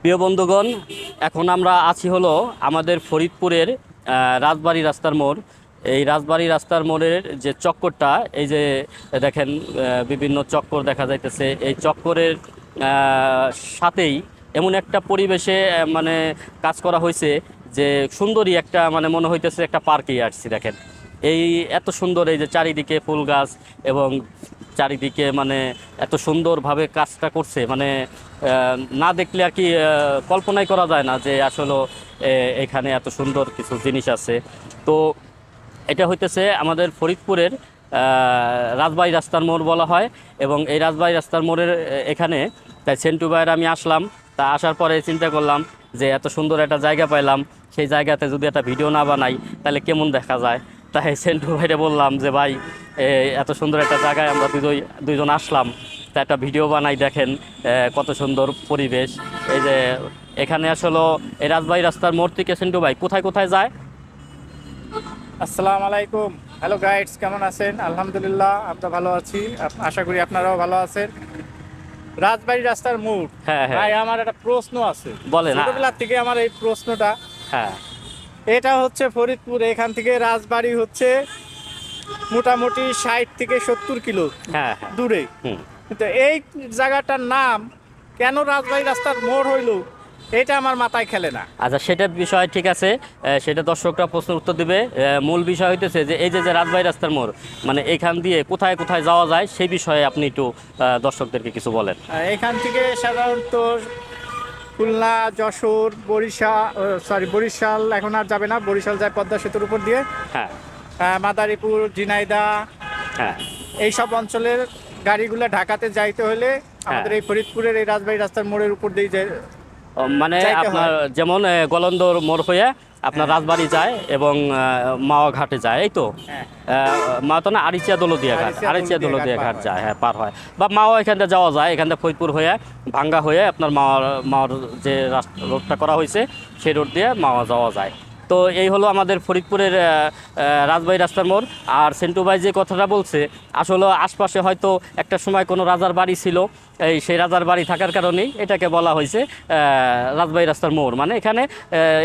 প্রিয় বন্ধুগণ, এখন আমরা আছি হলো আমাদের ফরিদপুরের রাজবাড়ী রাস্তার মোড়। এই রাজবাড়ী রাস্তার মোড়ের যে চক্করটা, এই যে দেখেন বিভিন্ন চক্কর দেখা যাইতেছে। এই চক্করের সাথেই এমন একটা পরিবেশে মানে কাজ করা হয়েছে যে সুন্দরী একটা মানে মনে হইতেছে একটা পার্কেই আসছি। দেখেন এই এত সুন্দর, এই যে চারিদিকে ফুল গাছ এবং চারিদিকে মানে এত সুন্দরভাবে কাজটা করছে, মানে না দেখলে আর কি কল্পনাই করা যায় না যে আসলে এখানে এত সুন্দর কিছু জিনিস আছে। তো এটা হইতেছে আমাদের ফরিদপুরের রাজবাড়ী রাস্তার মোড় বলা হয়। এবং এই রাজবাড়ী রাস্তার মোড়ের এখানে তাই সেন্টু ভাইয়ের আমি আসলাম। তা আসার পরে চিন্তা করলাম যে এত সুন্দর একটা জায়গা পাইলাম, সেই জায়গাতে যদি একটা ভিডিও না বানাই তাহলে কেমন দেখা যায়। তাই সেন্টু ভাইরে বললাম যে ভাই, এত সুন্দর একটা জায়গায় আমরা দুইজন আসলাম, তা একটা ভিডিও বানাই। দেখেন কত সুন্দর পরিবেশ। এই যে এখানে আসলে এই রাজবাড়ী রাস্তার মোড় থেকে সেন্টু ভাই কোথায় কোথায় যায়? আসসালামু আলাইকুম। হ্যালো গাইডস, কেমন আছেন? আলহামদুলিল্লাহ, আমরা ভালো আছি। আশা করি আপনারাও ভালো আছেন। রাজবাড়ী রাস্তার মোড়, হ্যাঁ হ্যাঁ, ভাই আমার একটা প্রশ্ন আছে। বলেন। ছোটবেলা থেকে আমার এই প্রশ্নটা, হ্যাঁ, এটা হচ্ছে ফরিদপুর, এখান থেকে রাজবাড়ী হচ্ছে মোটামুটি 60 থেকে 70 কিলো হ্যাঁ হ্যাঁ, দূরে। হুম। কিন্তু এই জায়গাটার নাম কেন রাজবাড়ী রাস্তার মোড় হইল, এটা আমার মাথায় খেলে না। আচ্ছা, সেটা বিষয় ঠিক আছে, সেটা দর্শকরা প্রশ্নের উত্তর দিবে। মূল বিষয় হইতেছে যে এই যে যে রাজবাড়ী রাস্তার মোড়, মানে এখান দিয়ে কোথায় কোথায় যাওয়া যায় সেই বিষয়ে আপনি একটু দর্শকদেরকে কিছু বলেন। এখান থেকে সাধারণত খুলনা, যশোর, বরিশাল এখন আর যাবে না, বরিশাল যায় পদ্মা সেতুর উপর দিয়ে। হ্যাঁ মাদারীপুর, ঝিনাইদহ, হ্যাঁ, এইসব অঞ্চলের গাড়িগুলো ঢাকাতে যাইতে হলে আমাদের এই ফরিদপুরের এই রাজবাড়ী রাস্তার মোড়ের উপর দিয়ে মানে যাইতে আপনার হয়। যেমন গলন্দর মোড় হয়ে আপনার রাজবাড়ী যায় এবং মাওয়া ঘাটে যায়, এই তো। হ্যাঁ। মাওয়া তো না, আরিচিয়া দৌলতদিয়া ঘাট, আরিচিয়া দৌলতদিয়া ঘাট যায়, হ্যাঁ, পার হয়। বা মাওয়া এখান থেকে যাওয়া যায়, এখান থেকে ফরিদপুর হয়ে ভাঙ্গা হয়ে আপনার মাওয়ার যে রোডটা করা হয়েছে সেই রোড দিয়ে মাওয়া যাওয়া যায়। তো এই হলো আমাদের ফরিদপুরের রাজবাড়ী রাস্তার মোড়। আর সেন্টু ভাই যে কথাটা বলছে, আসলে আশপাশে হয়তো একটা সময় কোনো রাজার বাড়ি ছিল, সেই রাজার বাড়ি থাকার কারণেই এটাকে বলা হয়েছে রাজবাড়ী রাস্তার মোড়। মানে এখানে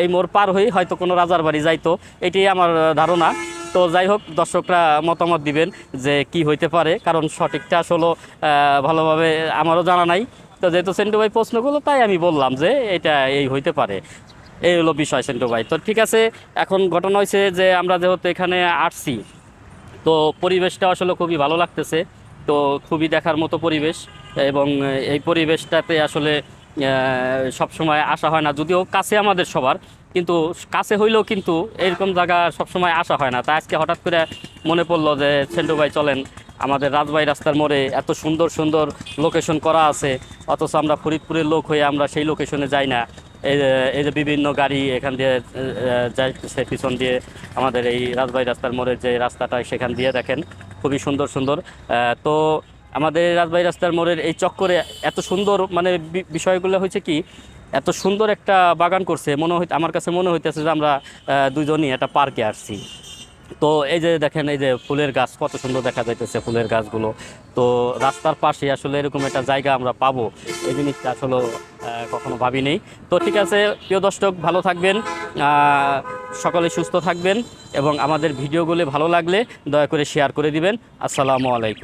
এই মোড় পার হয়ে হয়তো কোনো রাজার বাড়ি যাইতো, এটাই আমার ধারণা। তো যাই হোক, দর্শকরা মতামত দিবেন যে কি হইতে পারে, কারণ সঠিকটা আসলে ভালোভাবে আমারও জানা নাই। তো যেহেতু সেন্টু ভাই প্রশ্নগুলো, তাই আমি বললাম যে এটা এই হইতে পারে। এই হলো বিষয় সেন্টু ভাই। তো ঠিক আছে, এখন ঘটনা হয়েছে যে আমরা যেহেতু এখানে আসছি, তো পরিবেশটা আসলে খুবই ভালো লাগতেছে। তো খুবই দেখার মতো পরিবেশ। এবং এই পরিবেশটাতে আসলে সব সময় আসা হয় না, যদিও কাছে আমাদের সবার, কিন্তু কাছে হইলেও কিন্তু এরকম জায়গা সব সময় আসা হয় না। তাই আজকে হঠাৎ করে মনে পড়লো যে সেন্টু ভাই চলেন, আমাদের রাজবাড়ী রাস্তার মোড়ে এত সুন্দর সুন্দর লোকেশন করা আছে, অথচ আমরা ফরিদপুরের লোক হয়ে আমরা সেই লোকেশনে যাই না। এই যে বিভিন্ন গাড়ি এখান দিয়ে যাইতেছে পিছন দিয়ে, আমাদের এই রাজবাড়ী রাস্তার মোড়ের যে রাস্তাটা সেখান দিয়ে দেখেন খুবই সুন্দর সুন্দর। তো আমাদের রাজবাড়ী রাস্তার মোড়ের এই চক্করে এত সুন্দর মানে বিষয়গুলো হয়েছে কি, এত সুন্দর একটা বাগান করছে, আমার কাছে মনে হইতেছে যে আমরা দুজনই একটা পার্কে আসছি। তো এই যে দেখেন, এই যে ফুলের গাছ কত সুন্দর দেখা যাইতেছে, ফুলের গাছগুলো। তো রাস্তার পাশে আসলে এরকম একটা জায়গা আমরা পাবো, এই জিনিসটা আসলে কখনো ভাবিনি। তো ঠিক আছে প্রিয় দর্শক, ভালো থাকবেন, সকলে সুস্থ থাকবেন, এবং আমাদের ভিডিওগুলি ভালো লাগলে দয়া করে শেয়ার করে দিবেন। আসসালামু আলাইকুম।